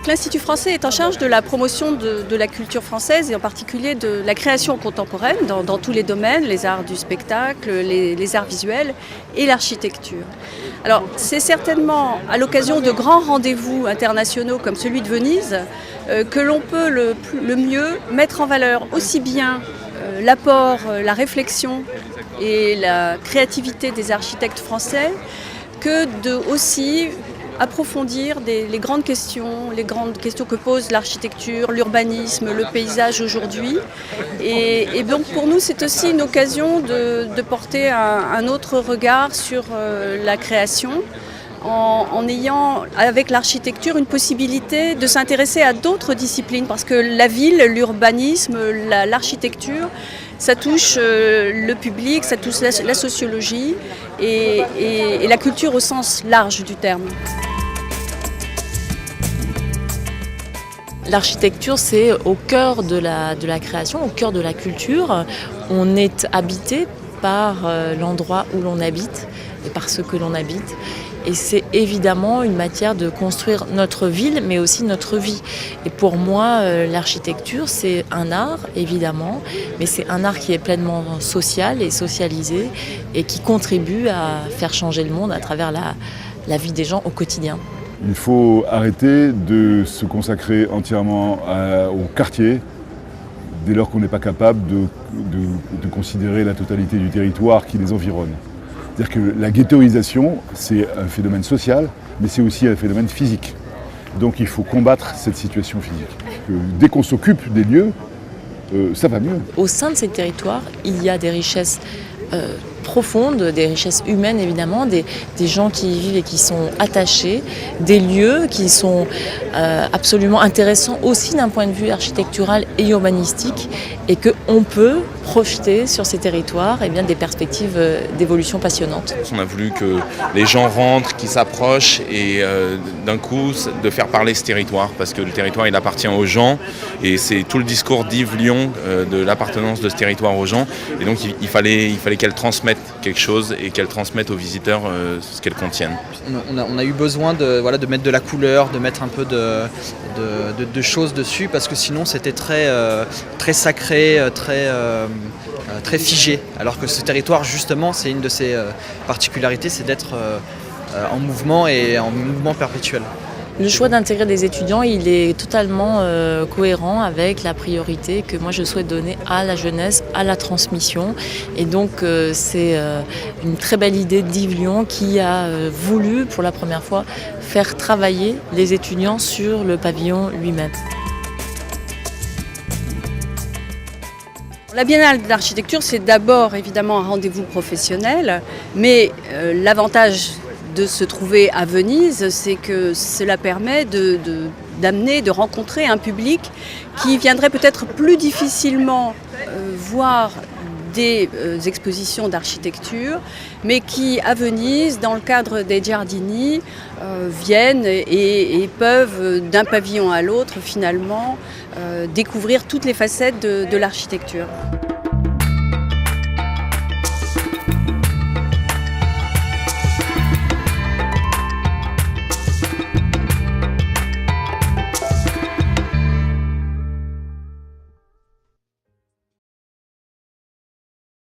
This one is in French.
L'Institut français est en charge de la promotion de la culture française et en particulier de la création contemporaine dans tous les domaines, les arts du spectacle, les arts visuels et l'architecture. Alors c'est certainement à l'occasion de grands rendez-vous internationaux comme celui de Venise que l'on peut le mieux mettre en valeur aussi bien l'apport, la réflexion et la créativité des architectes français que de aussi approfondir les grandes questions que pose l'architecture, l'urbanisme, le paysage aujourd'hui. Et donc pour nous, c'est aussi une occasion de porter un autre regard sur la création, en ayant avec l'architecture une possibilité de s'intéresser à d'autres disciplines, parce que la ville, l'urbanisme, l'architecture, ça touche le public, ça touche la sociologie et la culture au sens large du terme. L'architecture, c'est au cœur de la création, au cœur de la culture. On est habité par l'endroit où l'on habite et par ce que l'on habite. Et c'est évidemment une matière de construire notre ville, mais aussi notre vie. Et pour moi, l'architecture, c'est un art, évidemment, mais c'est un art qui est pleinement social et socialisé et qui contribue à faire changer le monde à travers la vie des gens au quotidien. Il faut arrêter de se consacrer entièrement au quartier dès lors qu'on n'est pas capable de considérer la totalité du territoire qui les environne. C'est-à-dire que la ghettoisation, c'est un phénomène social, mais c'est aussi un phénomène physique. Donc il faut combattre cette situation physique. Dès qu'on s'occupe des lieux, ça va mieux. Au sein de ces territoires, il y a des richesses profondes, des richesses humaines évidemment, des gens qui y vivent et qui sont attachés, des lieux qui sont absolument intéressants aussi d'un point de vue architectural et urbanistique, et qu'on peut projeter sur ces territoires des perspectives d'évolution passionnantes. On a voulu que les gens rentrent, qu'ils s'approchent et d'un coup de faire parler ce territoire, parce que le territoire il appartient aux gens et c'est tout le discours d'Yves Lion de l'appartenance de ce territoire aux gens, et donc il fallait qu'elle transmette quelque chose et qu'elle transmette aux visiteurs ce qu'elle contienne. On a eu besoin de mettre de la couleur, de mettre un peu de choses dessus, parce que sinon c'était très sacré, très figé. Alors que ce territoire, justement, c'est une de ses particularités, c'est d'être en mouvement et en mouvement perpétuel. Le choix d'intégrer des étudiants, il est totalement cohérent avec la priorité que moi je souhaite donner à la jeunesse, à la transmission. Et donc c'est une très belle idée d'Yves Lion qui a voulu pour la première fois faire travailler les étudiants sur le pavillon lui-même. La Biennale d'architecture, c'est d'abord évidemment un rendez-vous professionnel, mais l'avantage de se trouver à Venise, c'est que cela permet d'amener, de rencontrer un public qui viendrait peut-être plus difficilement voir des expositions d'architecture, mais qui, à Venise, dans le cadre des Giardini, viennent et peuvent, d'un pavillon à l'autre, finalement, découvrir toutes les facettes de l'architecture.